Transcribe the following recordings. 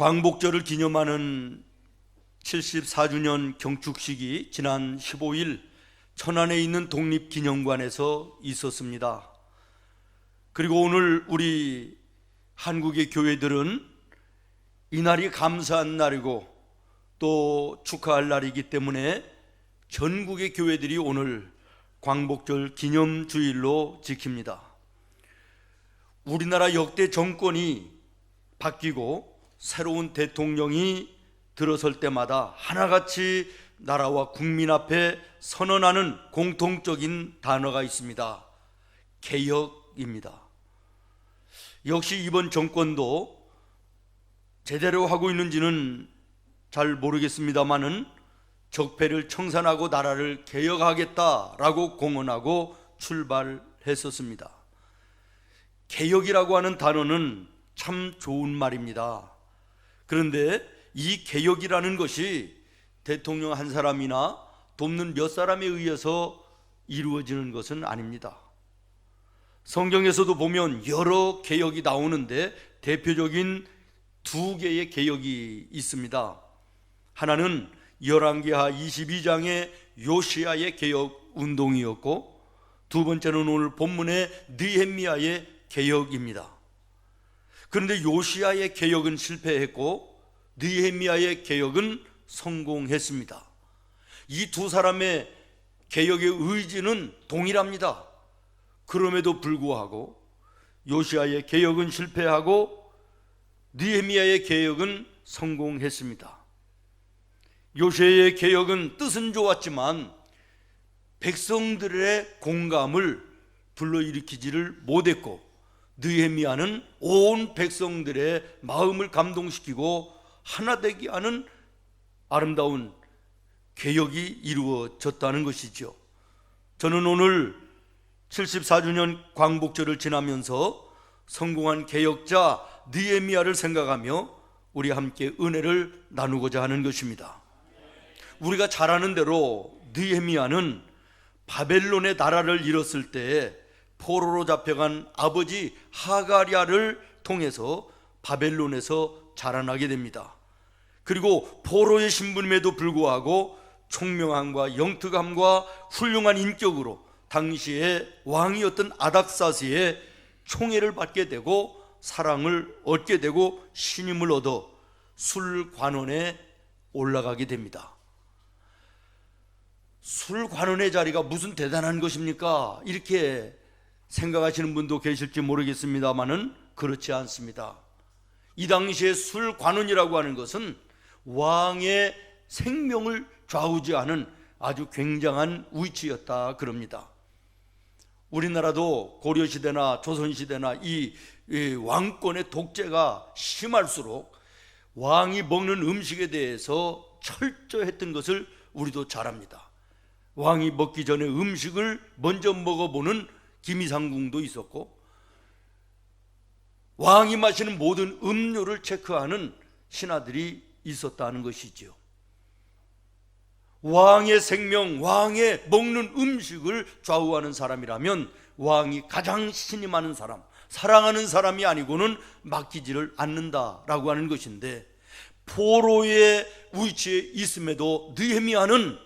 광복절을 기념하는 74주년 경축식이 지난 15일 천안에 있는 독립기념관에서 있었습니다. 그리고 오늘 우리 한국의 교회들은 이날이 감사한 날이고 또 축하할 날이기 때문에 전국의 교회들이 오늘 광복절 기념주일로 지킵니다. 우리나라 역대 정권이 바뀌고 새로운 대통령이 들어설 때마다 하나같이 나라와 국민 앞에 선언하는 공통적인 단어가 있습니다. 개혁입니다. 역시 이번 정권도 제대로 하고 있는지는 잘 모르겠습니다만은 적폐를 청산하고 나라를 개혁하겠다라고 공언하고 출발했었습니다. 개혁이라고 하는 단어는 참 좋은 말입니다. 그런데 이 개혁이라는 것이 대통령 한 사람이나 돕는 몇 사람에 의해서 이루어지는 것은 아닙니다. 성경에서도 보면 여러 개혁이 나오는데 대표적인 두 개의 개혁이 있습니다. 하나는 열왕기하 22장의 요시야의 개혁 운동이었고, 두 번째는 오늘 본문의 느헤미야의 개혁입니다. 그런데 요시야의 개혁은 실패했고 느헤미야의 개혁은 성공했습니다. 이 두 사람의 개혁의 의지는 동일합니다. 그럼에도 불구하고 요시야의 개혁은 실패하고 느헤미야의 개혁은 성공했습니다. 요시야의 개혁은 뜻은 좋았지만 백성들의 공감을 불러일으키지를 못했고, 느헤미야는 온 백성들의 마음을 감동시키고 하나 되게 하는 아름다운 개혁이 이루어졌다는 것이죠. 저는 오늘 74주년 광복절을 지나면서 성공한 개혁자 느헤미야를 생각하며 우리 함께 은혜를 나누고자 하는 것입니다. 우리가 잘 아는 대로 느헤미야는 바벨론의 나라를 잃었을 때 포로로 잡혀간 아버지 하가랴를 통해서 바벨론에서 자라나게 됩니다. 그리고 포로의 신분임에도 불구하고 총명함과 영특함과 훌륭한 인격으로 당시의 왕이었던 아닥사스의 총애를 받게 되고 사랑을 얻게 되고 신임을 얻어 술관원에 올라가게 됩니다. 술관원의 자리가 무슨 대단한 것입니까? 이렇게 생각하시는 분도 계실지 모르겠습니다만은 그렇지 않습니다. 이 당시에 술관원이라고 하는 것은 왕의 생명을 좌우지하는 아주 굉장한 위치였다 그럽니다. 우리나라도 고려시대나 조선시대나 이 왕권의 독재가 심할수록 왕이 먹는 음식에 대해서 철저했던 것을 우리도 잘 압니다. 왕이 먹기 전에 음식을 먼저 먹어보는 기미상궁도 있었고, 왕이 마시는 모든 음료를 체크하는 신하들이 있었다는 것이지요. 왕의 생명, 왕의 먹는 음식을 좌우하는 사람이라면 왕이 가장 신임하는 사람, 사랑하는 사람이 아니고는 맡기지를 않는다라고 하는 것인데, 포로의 위치에 있음에도 느헤미야는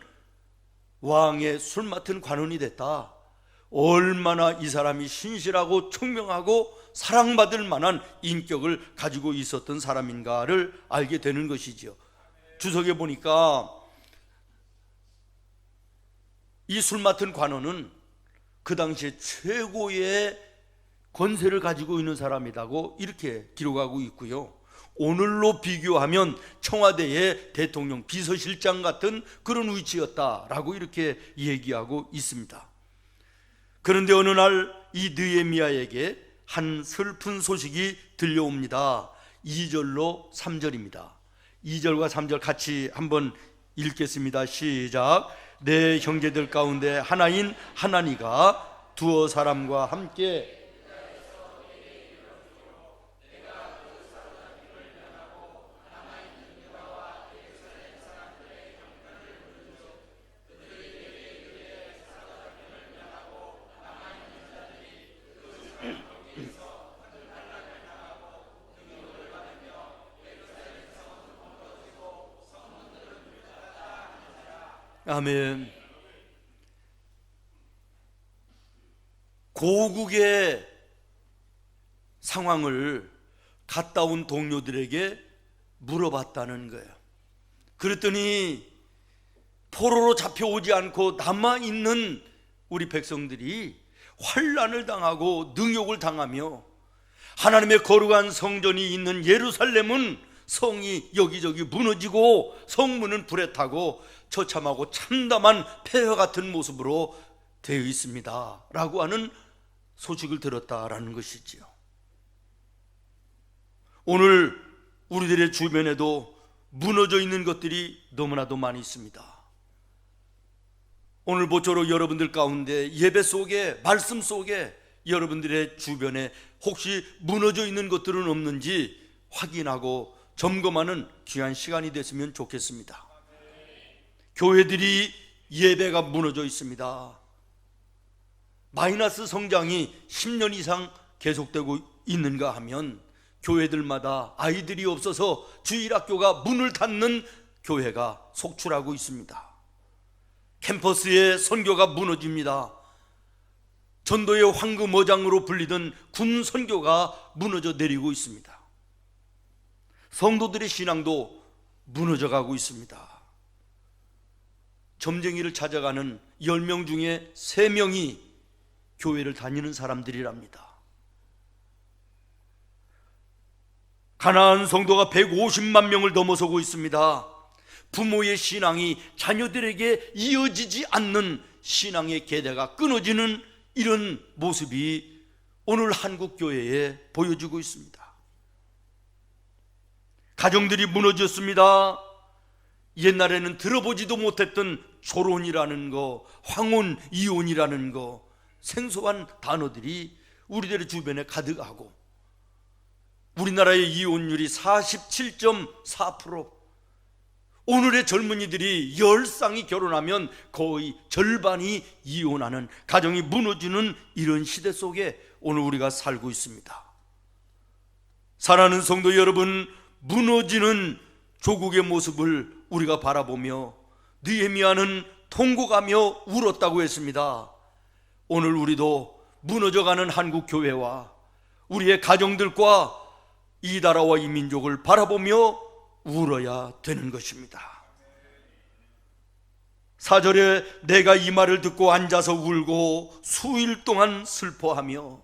왕의 술 맡은 관원이 됐다. 얼마나 이 사람이 신실하고 총명하고 사랑받을 만한 인격을 가지고 있었던 사람인가를 알게 되는 것이죠. 주석에 보니까 이 술 맡은 관원은 그 당시에 최고의 권세를 가지고 있는 사람이라고 이렇게 기록하고 있고요. 오늘로 비교하면 청와대의 대통령 비서실장 같은 그런 위치였다라고 이렇게 얘기하고 있습니다. 그런데 어느 날 이 느헤미야에게 한 슬픈 소식이 들려옵니다. 2절로 3절입니다. 2절과 3절 같이 한번 읽겠습니다. 시작. 내 형제들 가운데 하나인 하나니가 두어 사람과 함께 아멘. 고국의 상황을 갔다 온 동료들에게 물어봤다는 거예요. 그랬더니 포로로 잡혀오지 않고 남아있는 우리 백성들이 환난을 당하고 능욕을 당하며 하나님의 거룩한 성전이 있는 예루살렘은 성이 여기저기 무너지고 성문은 불에 타고 처참하고 참담한 폐허 같은 모습으로 되어 있습니다 라고 하는 소식을 들었다라는 것이지요. 오늘 우리들의 주변에도 무너져 있는 것들이 너무나도 많이 있습니다. 오늘 모쪼록 여러분들 가운데 예배 속에, 말씀 속에 여러분들의 주변에 혹시 무너져 있는 것들은 없는지 확인하고 점검하는 귀한 시간이 됐으면 좋겠습니다. 교회들이 예배가 무너져 있습니다. 마이너스 성장이 10년 이상 계속되고 있는가 하면 교회들마다 아이들이 없어서 주일학교가 문을 닫는 교회가 속출하고 있습니다. 캠퍼스의 선교가 무너집니다. 전도의 황금어장으로 불리던 군 선교가 무너져 내리고 있습니다. 성도들의 신앙도 무너져 가고 있습니다. 점쟁이를 찾아가는 10명 중에 3명이 교회를 다니는 사람들이랍니다. 가나안 성도가 150만 명을 넘어서고 있습니다. 부모의 신앙이 자녀들에게 이어지지 않는 신앙의 계대가 끊어지는 이런 모습이 오늘 한국 교회에 보여지고 있습니다. 가정들이 무너졌습니다. 옛날에는 들어보지도 못했던 조론이라는 거, 황혼, 이혼이라는 거, 생소한 단어들이 우리들의 주변에 가득하고 우리나라의 이혼율이 47.4%, 오늘의 젊은이들이 10쌍이 결혼하면 거의 절반이 이혼하는, 가정이 무너지는 이런 시대 속에 오늘 우리가 살고 있습니다. 사랑하는 성도 여러분, 무너지는 조국의 모습을 우리가 바라보며 느헤미야는 통곡하며 울었다고 했습니다. 오늘 우리도 무너져가는 한국 교회와 우리의 가정들과 이 나라와 이 민족을 바라보며 울어야 되는 것입니다. 4절에 내가 이 말을 듣고 앉아서 울고 수일 동안 슬퍼하며,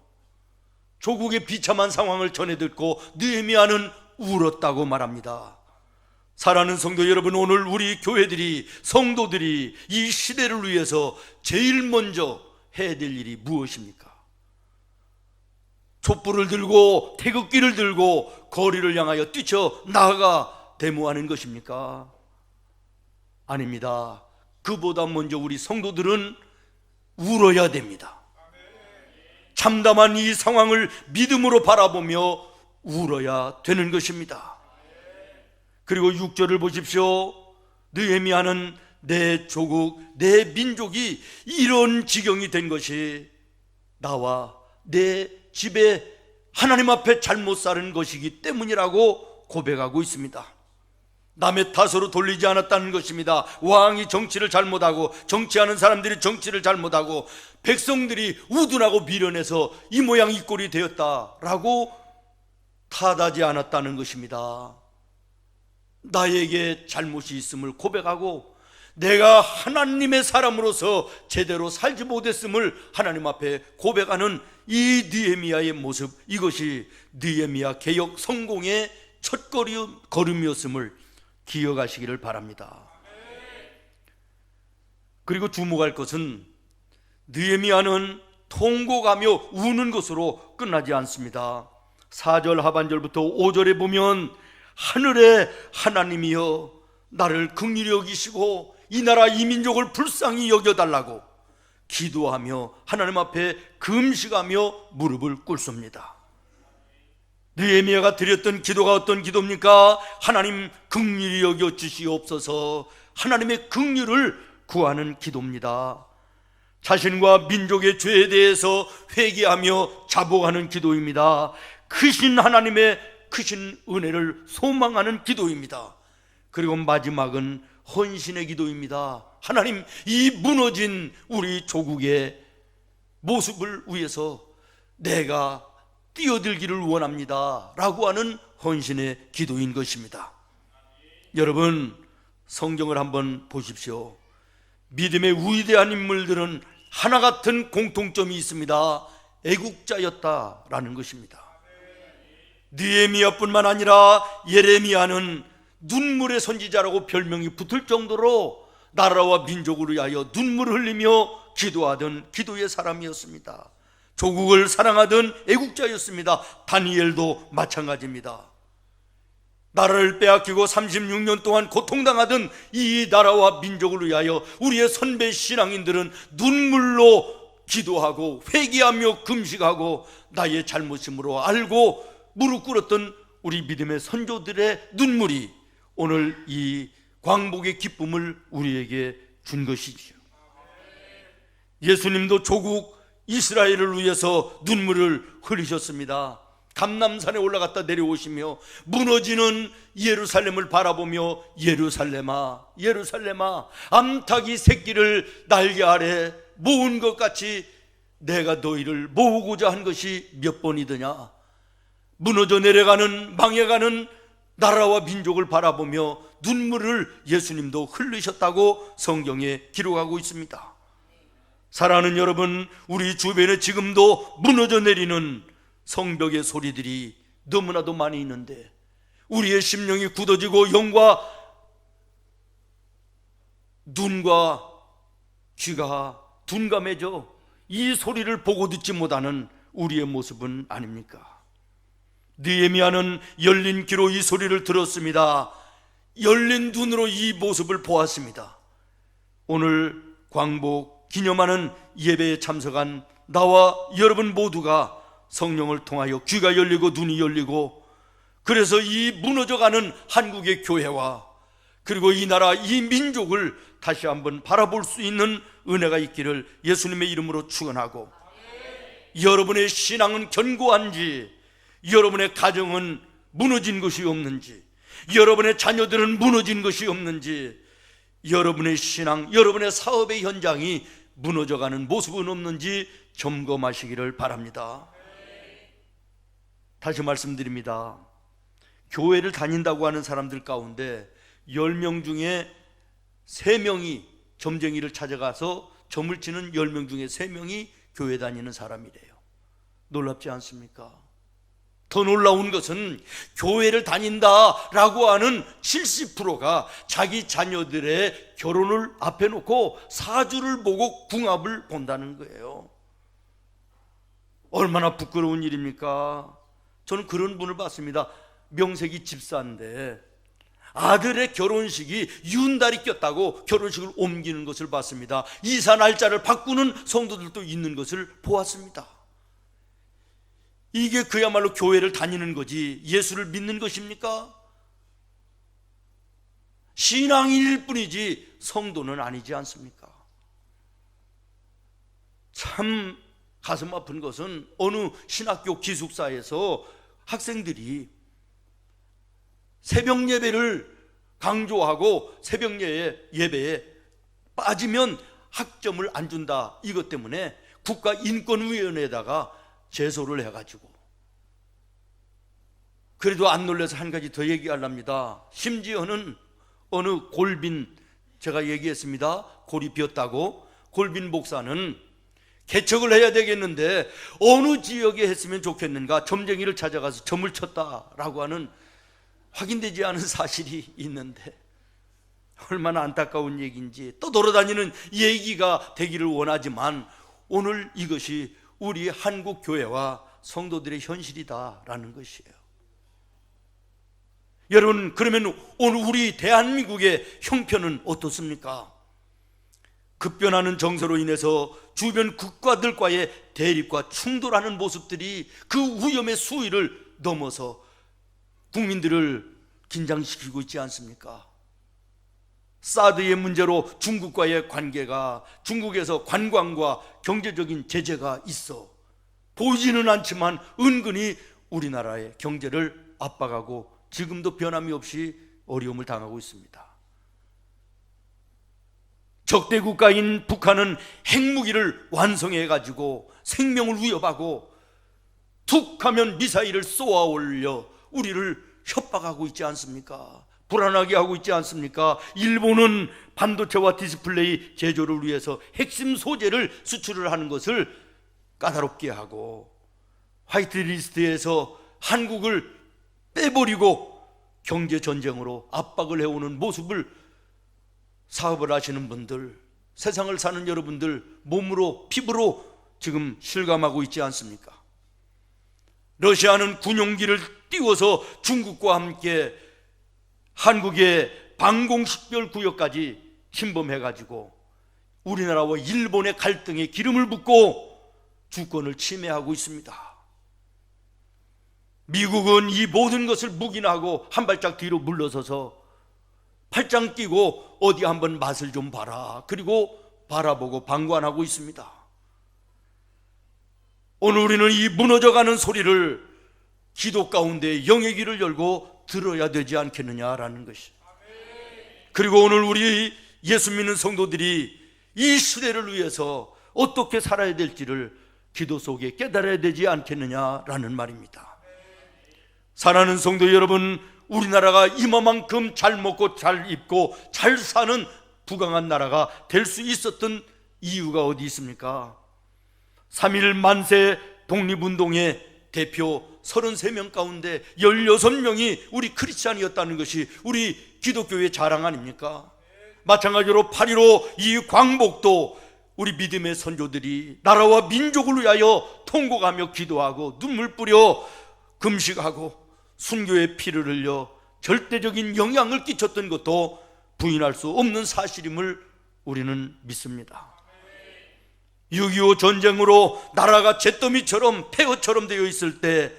조국의 비참한 상황을 전해 듣고 느헤미야는 울었다고 말합니다. 사랑하는 성도 여러분, 오늘 우리 교회들이, 성도들이 이 시대를 위해서 제일 먼저 해야 될 일이 무엇입니까? 촛불을 들고 태극기를 들고 거리를 향하여 뛰쳐 나아가 데모하는 것입니까? 아닙니다. 그보다 먼저 우리 성도들은 울어야 됩니다. 참담한 이 상황을 믿음으로 바라보며 울어야 되는 것입니다. 그리고 6절을 보십시오. 느헤미야는 내 조국, 내 민족이 이런 지경이 된 것이 나와 내 집에 하나님 앞에 잘못 사는 것이기 때문이라고 고백하고 있습니다. 남의 탓으로 돌리지 않았다는 것입니다. 왕이 정치를 잘못하고, 정치하는 사람들이 정치를 잘못하고, 백성들이 우둔하고 미련해서 이 모양 이 꼴이 되었다라고 탓하지 않았다는 것입니다. 나에게 잘못이 있음을 고백하고 내가 하나님의 사람으로서 제대로 살지 못했음을 하나님 앞에 고백하는 이 느헤미야의 모습, 이것이 느헤미야 개혁 성공의 첫 걸음이었음을 기억하시기를 바랍니다. 그리고 주목할 것은 느헤미야는 통곡하며 우는 것으로 끝나지 않습니다. 4절 하반절부터 5절에 보면 하늘의 하나님이여 나를 긍휼히 여기시고 이 나라 이 민족을 불쌍히 여겨달라고 기도하며 하나님 앞에 금식하며 무릎을 꿇습니다. 느헤미야가 드렸던 기도가 어떤 기도입니까? 하나님 긍휼히 여겨 주시옵소서, 하나님의 긍휼을 구하는 기도입니다. 자신과 민족의 죄에 대해서 회개하며 자복하는 기도입니다. 크신 하나님의 크신 은혜를 소망하는 기도입니다. 그리고 마지막은 헌신의 기도입니다. 하나님, 이 무너진 우리 조국의 모습을 위해서 내가 뛰어들기를 원합니다 라고 하는 헌신의 기도인 것입니다. 여러분, 성경을 한번 보십시오. 믿음의 위대한 인물들은 하나 같은 공통점이 있습니다. 애국자였다라는 것입니다. 느헤미야뿐만 아니라 예레미야는 눈물의 선지자라고 별명이 붙을 정도로 나라와 민족을 위하여 눈물을 흘리며 기도하던 기도의 사람이었습니다. 조국을 사랑하던 애국자였습니다. 다니엘도 마찬가지입니다. 나라를 빼앗기고 36년 동안 고통당하던 이 나라와 민족을 위하여 우리의 선배 신앙인들은 눈물로 기도하고 회개하며 금식하고 나의 잘못임으로 알고 무릎 꿇었던 우리 믿음의 선조들의 눈물이 오늘 이 광복의 기쁨을 우리에게 준 것이지요. 예수님도 조국 이스라엘을 위해서 눈물을 흘리셨습니다. 감람산에 올라갔다 내려오시며 무너지는 예루살렘을 바라보며 예루살렘아 예루살렘아 암탉이 새끼를 날개 아래 모은 것 같이 내가 너희를 모으고자 한 것이 몇 번이더냐. 무너져 내려가는 망해가는 나라와 민족을 바라보며 눈물을 예수님도 흘리셨다고 성경에 기록하고 있습니다. 사랑하는 여러분, 우리 주변에 지금도 무너져 내리는 성벽의 소리들이 너무나도 많이 있는데 우리의 심령이 굳어지고 영과 눈과 귀가 둔감해져 이 소리를 보고 듣지 못하는 우리의 모습은 아닙니까? 느헤미야는 열린 귀로 이 소리를 들었습니다. 열린 눈으로 이 모습을 보았습니다. 오늘 광복 기념하는 예배에 참석한 나와 여러분 모두가 성령을 통하여 귀가 열리고 눈이 열리고 그래서 이 무너져가는 한국의 교회와 그리고 이 나라 이 민족을 다시 한번 바라볼 수 있는 은혜가 있기를 예수님의 이름으로 축원하고, 여러분의 신앙은 견고한지, 여러분의 가정은 무너진 것이 없는지, 여러분의 자녀들은 무너진 것이 없는지, 여러분의 신앙, 여러분의 사업의 현장이 무너져가는 모습은 없는지 점검하시기를 바랍니다. 다시 말씀드립니다. 교회를 다닌다고 하는 사람들 가운데 10명 중에 3명이 점쟁이를 찾아가서 점을 치는 10명 중에 3명이 교회 다니는 사람이래요. 놀랍지 않습니까? 더 놀라운 것은 교회를 다닌다라고 하는 70%가 자기 자녀들의 결혼을 앞에 놓고 사주를 보고 궁합을 본다는 거예요. 얼마나 부끄러운 일입니까? 저는 그런 분을 봤습니다. 명색이 집사인데 아들의 결혼식이 윤달이 꼈다고 결혼식을 옮기는 것을 봤습니다. 이사 날짜를 바꾸는 성도들도 있는 것을 보았습니다. 이게 그야말로 교회를 다니는 거지 예수를 믿는 것입니까? 신앙인일 뿐이지 성도는 아니지 않습니까? 참 가슴 아픈 것은 어느 신학교 기숙사에서 학생들이 새벽 예배를 강조하고 새벽 예배에 빠지면 학점을 안 준다, 이것 때문에 국가인권위원회에다가 제소를 해가지고, 그래도 안 놀라서 한 가지 더 얘기하랍니다. 심지어는 어느 골빈, 제가 얘기했습니다. 골이 비었다고. 골빈 목사는 개척을 해야 되겠는데 어느 지역에 했으면 좋겠는가 점쟁이를 찾아가서 점을 쳤다라고 하는 확인되지 않은 사실이 있는데 얼마나 안타까운 얘기인지, 또 돌아다니는 얘기가 되기를 원하지만 오늘 이것이 우리 한국 교회와 성도들의 현실이다라는 것이에요. 여러분, 그러면 오늘 우리 대한민국의 형편은 어떻습니까? 급변하는 정세로 인해서 주변 국가들과의 대립과 충돌하는 모습들이 그 위험의 수위를 넘어서 국민들을 긴장시키고 있지 않습니까? 사드의 문제로 중국과의 관계가, 중국에서 관광과 경제적인 제재가 있어 보이지는 않지만 은근히 우리나라의 경제를 압박하고 지금도 변함이 없이 어려움을 당하고 있습니다. 적대 국가인 북한은 핵무기를 완성해 가지고 생명을 위협하고 툭 하면 미사일을 쏘아 올려 우리를 협박하고 있지 않습니까? 불안하게 하고 있지 않습니까? 일본은 반도체와 디스플레이 제조를 위해서 핵심 소재를 수출을 하는 것을 까다롭게 하고 화이트리스트에서 한국을 빼버리고 경제전쟁으로 압박을 해오는 모습을 사업을 하시는 분들, 세상을 사는 여러분들 몸으로 피부로 지금 실감하고 있지 않습니까? 러시아는 군용기를 띄워서 중국과 함께 한국의 방공식별구역까지 침범해가지고 우리나라와 일본의 갈등에 기름을 붓고 주권을 침해하고 있습니다. 미국은 이 모든 것을 묵인하고 한 발짝 뒤로 물러서서 팔짱 끼고 어디 한번 맛을 좀 봐라, 그리고 바라보고 방관하고 있습니다. 오늘 우리는 이 무너져가는 소리를 기도 가운데 영의 귀를 열고 들어야 되지 않겠느냐라는 것이. 그리고 오늘 우리 예수 믿는 성도들이 이 시대를 위해서 어떻게 살아야 될지를 기도 속에 깨달아야 되지 않겠느냐라는 말입니다. 사랑하는 성도 여러분, 우리나라가 이만큼 잘 먹고 잘 입고 잘 사는 부강한 나라가 될 수 있었던 이유가 어디 있습니까? 3.1 만세 독립운동의 대표 33명 가운데 16명이 우리 크리스찬이었다는 것이 우리 기독교의 자랑 아닙니까? 마찬가지로 8.15 이 광복도 우리 믿음의 선조들이 나라와 민족을 위하여 통곡하며 기도하고 눈물 뿌려 금식하고 순교의 피를 흘려 절대적인 영향을 끼쳤던 것도 부인할 수 없는 사실임을 우리는 믿습니다. 6.25 전쟁으로 나라가 잿더미처럼 폐허처럼 되어 있을 때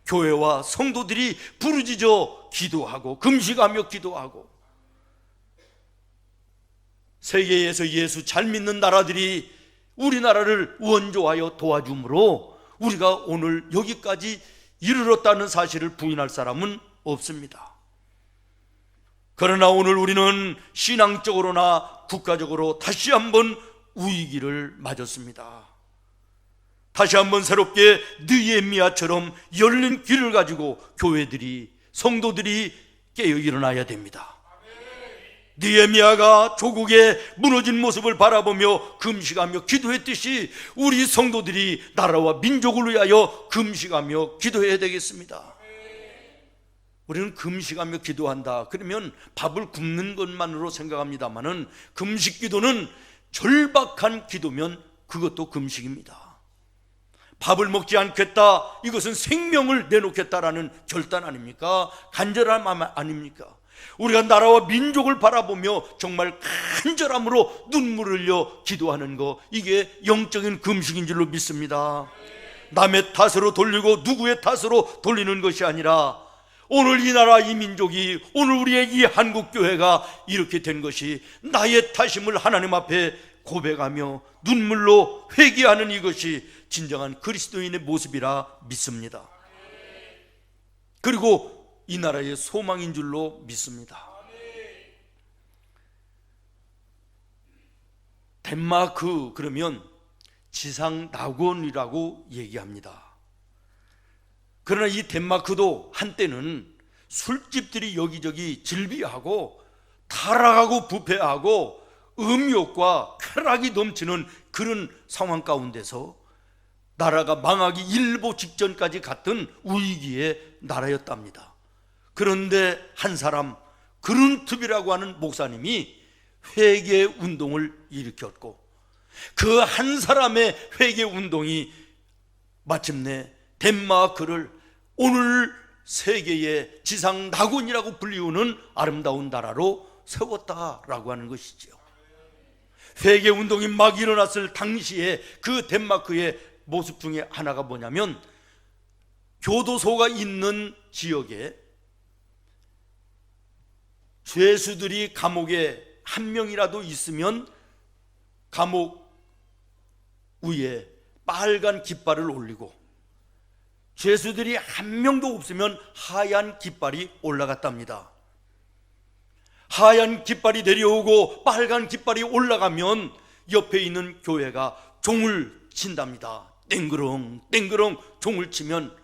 교회와 성도들이 부르짖어 기도하고 금식하며 기도하고 세계에서 예수 잘 믿는 나라들이 우리나라를 원조하여 도와주므로 우리가 오늘 여기까지 이르렀다는 사실을 부인할 사람은 없습니다. 그러나 오늘 우리는 신앙적으로나 국가적으로 다시 한번 위기를 맞았습니다. 다시 한번 새롭게 느헤미야처럼 열린 귀를 가지고 교회들이, 성도들이 깨어 일어나야 됩니다. 느헤미야가 조국의 무너진 모습을 바라보며 금식하며 기도했듯이 우리 성도들이 나라와 민족을 위하여 금식하며 기도해야 되겠습니다. 우리는 금식하며 기도한다 그러면 밥을 굶는 것만으로 생각합니다마는 금식 기도는 절박한 기도면 그것도 금식입니다. 밥을 먹지 않겠다, 이것은 생명을 내놓겠다라는 결단 아닙니까? 간절함 아닙니까? 우리가 나라와 민족을 바라보며 정말 간절함으로 눈물을 흘려 기도하는 거, 이게 영적인 금식인 줄로 믿습니다. 남의 탓으로 돌리고 누구의 탓으로 돌리는 것이 아니라 오늘 이 나라 이 민족이, 오늘 우리의 이 한국교회가 이렇게 된 것이 나의 탓임을 하나님 앞에 고백하며 눈물로 회개하는 이것이 진정한 그리스도인의 모습이라 믿습니다. 그리고 이 나라의 소망인 줄로 믿습니다. 덴마크 그러면 지상 낙원이라고 얘기합니다. 그러나 이 덴마크도 한때는 술집들이 여기저기 즐비하고 타락하고 부패하고 음욕과 쾌락이 넘치는 그런 상황 가운데서 나라가 망하기 일보 직전까지 갔던 위기의 나라였답니다. 그런데 한 사람, 그룬트비라고 하는 목사님이 회개 운동을 일으켰고 그 한 사람의 회개 운동이 마침내 덴마크를 오늘 세계의 지상 낙원이라고 불리우는 아름다운 나라로 세웠다라고 하는 것이죠. 회개 운동이 막 일어났을 당시에 그 덴마크의 모습 중에 하나가 뭐냐면, 교도소가 있는 지역에 죄수들이 감옥에 한 명이라도 있으면 감옥 위에 빨간 깃발을 올리고, 죄수들이 한 명도 없으면 하얀 깃발이 올라갔답니다. 하얀 깃발이 내려오고 빨간 깃발이 올라가면 옆에 있는 교회가 종을 친답니다. 땡그렁 땡그렁 종을 치면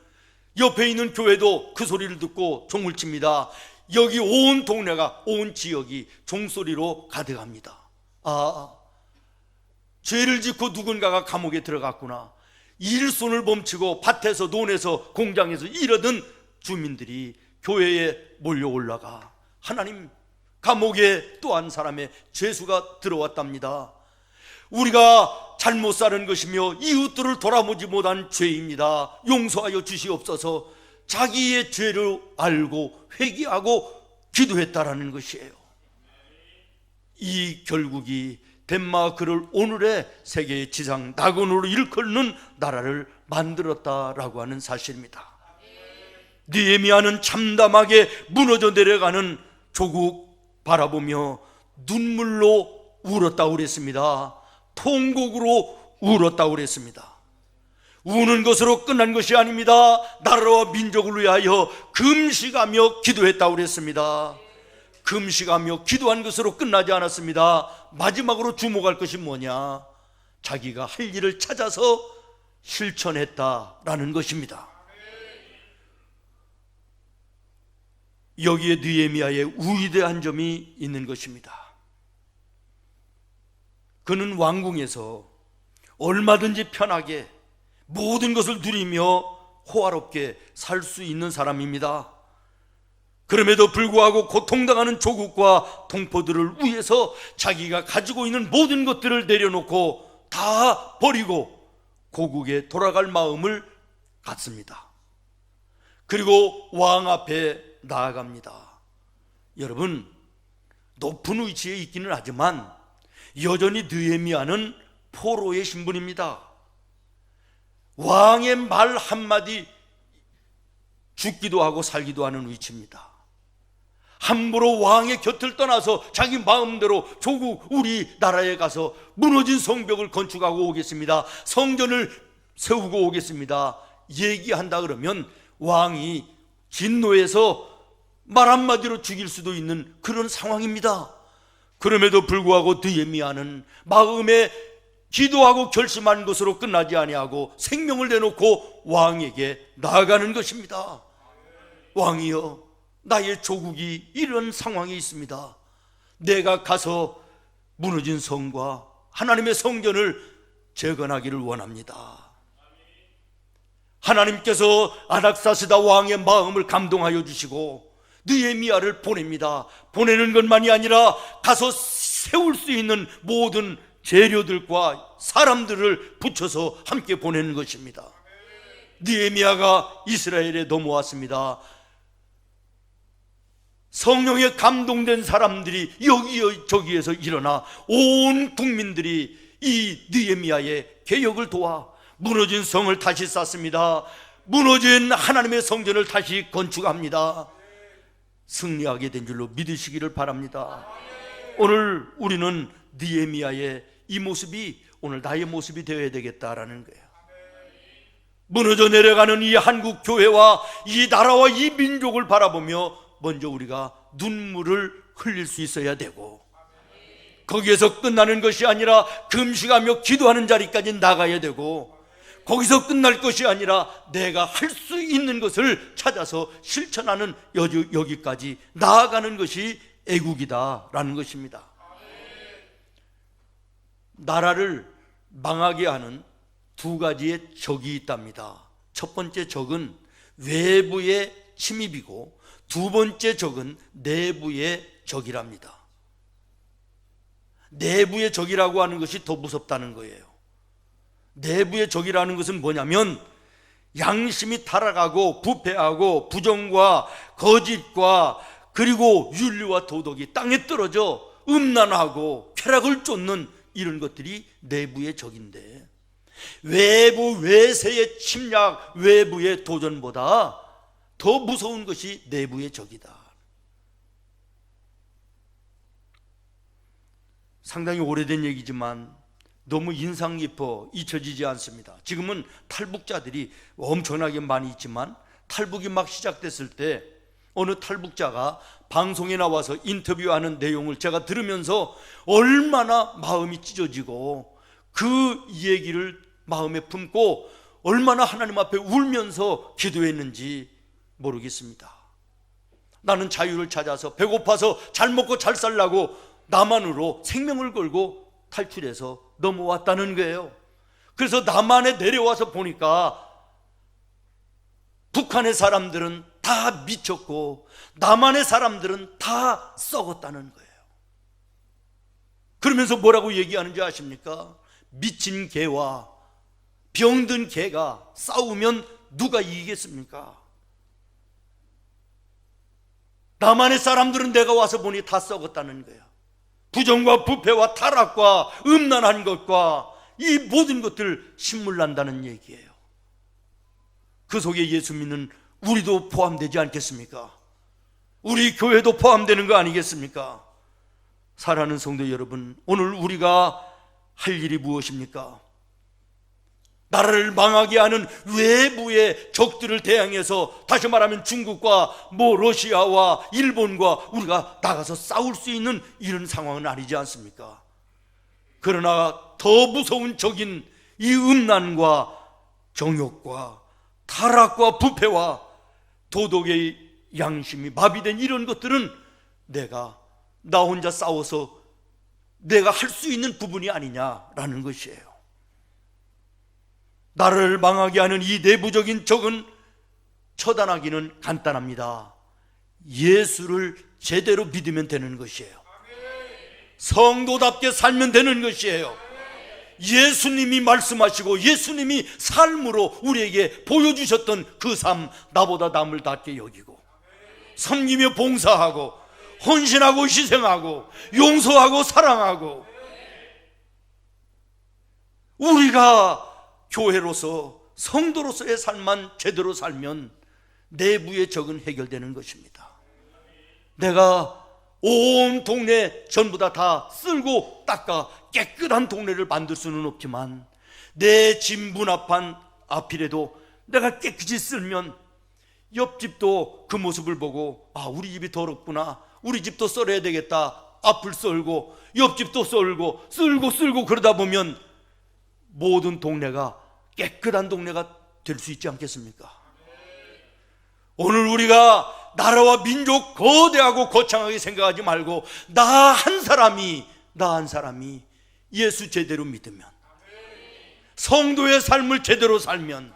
옆에 있는 교회도 그 소리를 듣고 종을 칩니다. 여기 온 동네가, 온 지역이 종소리로 가득합니다. 아, 죄를 짓고 누군가가 감옥에 들어갔구나. 일손을 멈추고 밭에서 논에서 공장에서 일하던 주민들이 교회에 몰려 올라가 하나님, 감옥에 또 한 사람의 죄수가 들어왔답니다. 우리가 잘못 사는 것이며 이웃들을 돌아보지 못한 죄입니다. 용서하여 주시옵소서. 자기의 죄를 알고 회개하고 기도했다라는 것이에요. 이 결국이 덴마크를 오늘의 세계의 지상 낙원으로 일컫는 나라를 만들었다라고 하는 사실입니다. 느헤미야는 참담하게 무너져 내려가는 조국 바라보며 눈물로 울었다고 그랬습니다. 통곡으로 울었다고 그랬습니다. 우는 것으로 끝난 것이 아닙니다. 나라와 민족을 위하여 금식하며 기도했다고 그랬습니다. 금식하며 기도한 것으로 끝나지 않았습니다. 마지막으로 주목할 것이 뭐냐? 자기가 할 일을 찾아서 실천했다라는 것입니다. 여기에 느헤미야의 위대한 점이 있는 것입니다. 그는 왕궁에서 얼마든지 편하게 모든 것을 누리며 호화롭게 살 수 있는 사람입니다. 그럼에도 불구하고 고통당하는 조국과 동포들을 위해서 자기가 가지고 있는 모든 것들을 내려놓고 다 버리고 고국에 돌아갈 마음을 갖습니다. 그리고 왕 앞에 나아갑니다. 여러분, 높은 위치에 있기는 하지만 여전히 느헤미야는 포로의 신분입니다. 왕의 말 한마디 죽기도 하고 살기도 하는 위치입니다. 함부로 왕의 곁을 떠나서 자기 마음대로 조국 우리나라에 가서 무너진 성벽을 건축하고 오겠습니다, 성전을 세우고 오겠습니다 얘기한다 그러면 왕이 진노해서 말 한마디로 죽일 수도 있는 그런 상황입니다. 그럼에도 불구하고 느헤미야는 마음에 기도하고 결심한 것으로 끝나지 아니하고 생명을 내놓고 왕에게 나아가는 것입니다. 왕이여, 나의 조국이 이런 상황에 있습니다. 내가 가서 무너진 성과 하나님의 성전을 재건하기를 원합니다. 하나님께서 아닥사스다 왕의 마음을 감동하여 주시고 느헤미야를 보냅니다. 보내는 것만이 아니라 가서 세울 수 있는 모든 재료들과 사람들을 붙여서 함께 보내는 것입니다. 느헤미야가 이스라엘에 넘어왔습니다. 성령에 감동된 사람들이 여기저기에서 일어나 온 국민들이 이 느헤미야의 개혁을 도와 무너진 성을 다시 쌓습니다. 무너진 하나님의 성전을 다시 건축합니다. 승리하게 된 줄로 믿으시기를 바랍니다. 오늘 우리는 느헤미야의 이 모습이 오늘 나의 모습이 되어야 되겠다라는 거예요. 무너져 내려가는 이 한국 교회와 이 나라와 이 민족을 바라보며 먼저 우리가 눈물을 흘릴 수 있어야 되고, 거기에서 끝나는 것이 아니라 금식하며 기도하는 자리까지 나가야 되고, 거기서 끝날 것이 아니라 내가 할 수 있는 것을 찾아서 실천하는 여기까지 나아가는 것이 애국이다라는 것입니다. 나라를 망하게 하는 두 가지의 적이 있답니다. 첫 번째 적은 외부의 침입이고 두 번째 적은 내부의 적이랍니다. 내부의 적이라고 하는 것이 더 무섭다는 거예요. 내부의 적이라는 것은 뭐냐면 양심이 타락하고 부패하고 부정과 거짓과 그리고 윤리와 도덕이 땅에 떨어져 음란하고 쾌락을 쫓는 이런 것들이 내부의 적인데, 외부 외세의 침략, 외부의 도전보다 더 무서운 것이 내부의 적이다. 상당히 오래된 얘기지만 너무 인상 깊어 잊혀지지 않습니다. 지금은 탈북자들이 엄청나게 많이 있지만 탈북이 막 시작됐을 때 어느 탈북자가 방송에 나와서 인터뷰하는 내용을 제가 들으면서 얼마나 마음이 찢어지고 그 얘기를 마음에 품고 얼마나 하나님 앞에 울면서 기도했는지 모르겠습니다. 나는 자유를 찾아서 배고파서 잘 먹고 잘 살라고 남한으로 생명을 걸고 탈출해서 넘어왔다는 거예요. 그래서 남한에 내려와서 보니까 북한의 사람들은 다 미쳤고 남한의 사람들은 다 썩었다는 거예요. 그러면서 뭐라고 얘기하는지 아십니까? 미친 개와 병든 개가 싸우면 누가 이기겠습니까? 남한의 사람들은 내가 와서 보니 다 썩었다는 거예요. 부정과 부패와 타락과 음란한 것과 이 모든 것들 신물난다는 얘기예요. 그 속에 예수 믿는 우리도 포함되지 않겠습니까? 우리 교회도 포함되는 거 아니겠습니까? 사랑하는 성도 여러분, 오늘 우리가 할 일이 무엇입니까? 나라를 망하게 하는 외부의 적들을 대항해서, 다시 말하면 중국과 러시아와 일본과 우리가 나가서 싸울 수 있는 이런 상황은 아니지 않습니까? 그러나 더 무서운 적인 이 음란과 정욕과 타락과 부패와 도덕의 양심이 마비된 이런 것들은 나 혼자 싸워서 내가 할 수 있는 부분이 아니냐라는 것이에요. 나라를 망하게 하는 이 내부적인 적은 처단하기는 간단합니다. 예수를 제대로 믿으면 되는 것이에요. 성도답게 살면 되는 것이에요. 예수님이 말씀하시고 예수님이 삶으로 우리에게 보여주셨던 그 삶, 나보다 남을 낫게 여기고 섬기며 봉사하고 헌신하고 희생하고 용서하고 사랑하고, 우리가 교회로서 성도로서의 삶만 제대로 살면 내부의 적은 해결되는 것입니다. 내가 온 동네 전부 다 쓸고 닦아 깨끗한 동네를 만들 수는 없지만 내 집 문 앞이라도 내가 깨끗이 쓸면 옆집도 그 모습을 보고 우리 집이 더럽구나, 우리 집도 썰어야 되겠다, 앞을 썰고 옆집도 썰고 쓸고 그러다 보면 모든 동네가 깨끗한 동네가 될 수 있지 않겠습니까? 오늘 우리가 나라와 민족 거대하고 거창하게 생각하지 말고 나 한 사람이 예수 제대로 믿으면, 성도의 삶을 제대로 살면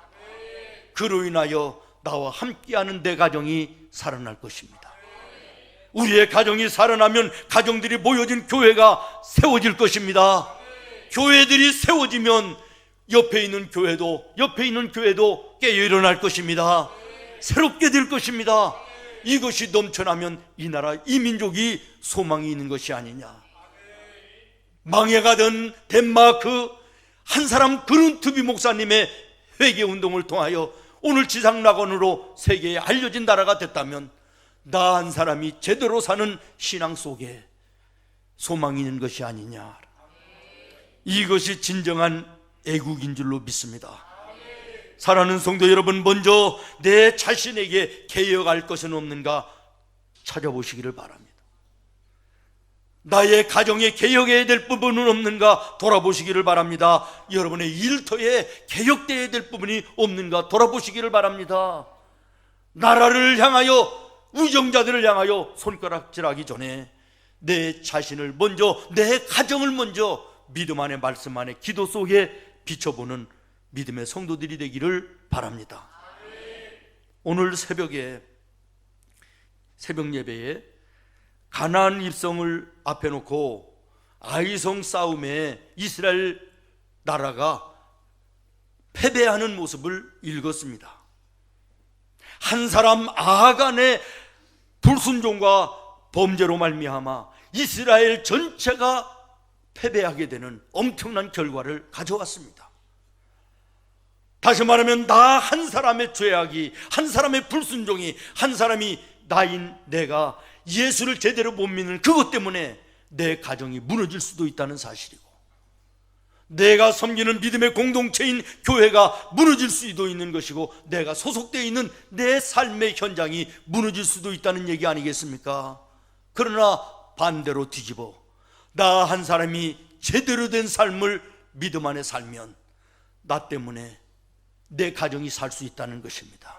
그로 인하여 나와 함께하는 내 가정이 살아날 것입니다. 우리의 가정이 살아나면 가정들이 모여진 교회가 세워질 것입니다. 교회들이 세워지면 옆에 있는 교회도 깨어 일어날 것입니다. 새롭게 될 것입니다. 이것이 넘쳐나면 이 나라, 이 민족이 소망이 있는 것이 아니냐. 망해가던 덴마크 한 사람 그룬트비 목사님의 회개운동을 통하여 오늘 지상낙원으로 세계에 알려진 나라가 됐다면 나 한 사람이 제대로 사는 신앙 속에 소망이 있는 것이 아니냐. 이것이 진정한 애국인 줄로 믿습니다. 사랑하는 성도 여러분, 먼저 내 자신에게 개혁할 것은 없는가 찾아보시기를 바랍니다. 나의 가정에 개혁해야 될 부분은 없는가 돌아보시기를 바랍니다. 여러분의 일터에 개혁되어야 될 부분이 없는가 돌아보시기를 바랍니다. 나라를 향하여, 우정자들을 향하여 손가락질하기 전에 내 자신을 먼저, 내 가정을 먼저 믿음 안에, 말씀 안에, 기도 속에 비춰보는 믿음의 성도들이 되기를 바랍니다. 오늘 새벽 예배에 가나안 입성을 앞에 놓고 아이성 싸움에 이스라엘 나라가 패배하는 모습을 읽었습니다. 한 사람 아간의 불순종과 범죄로 말미암아 이스라엘 전체가 패배하게 되는 엄청난 결과를 가져왔습니다. 다시 말하면 나 한 사람의 죄악이, 한 사람의 불순종이, 한 사람이 나인 내가 예수를 제대로 못 믿는 그것 때문에 내 가정이 무너질 수도 있다는 사실이고, 내가 섬기는 믿음의 공동체인 교회가 무너질 수도 있는 것이고, 내가 소속되어 있는 내 삶의 현장이 무너질 수도 있다는 얘기 아니겠습니까? 그러나 반대로 뒤집어 나 한 사람이 제대로 된 삶을 믿음 안에 살면 나 때문에 내 가정이 살 수 있다는 것입니다.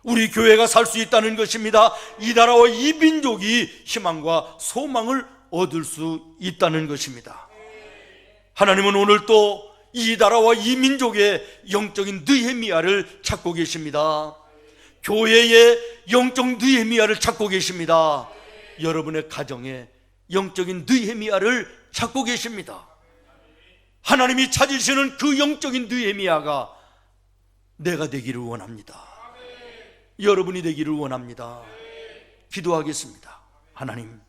우리 교회가 살 수 있다는 것입니다. 이 나라와 이 민족이 희망과 소망을 얻을 수 있다는 것입니다. 하나님은 오늘 또 이 나라와 이 민족의 영적인 느헤미야를 찾고 계십니다. 교회의 영적 느헤미야를 찾고 계십니다. 여러분의 가정에 영적인 느헤미야를 찾고 계십니다. 하나님이 찾으시는 그 영적인 느헤미야가 내가 되기를 원합니다. 여러분이 되기를 원합니다. 기도하겠습니다. 하나님,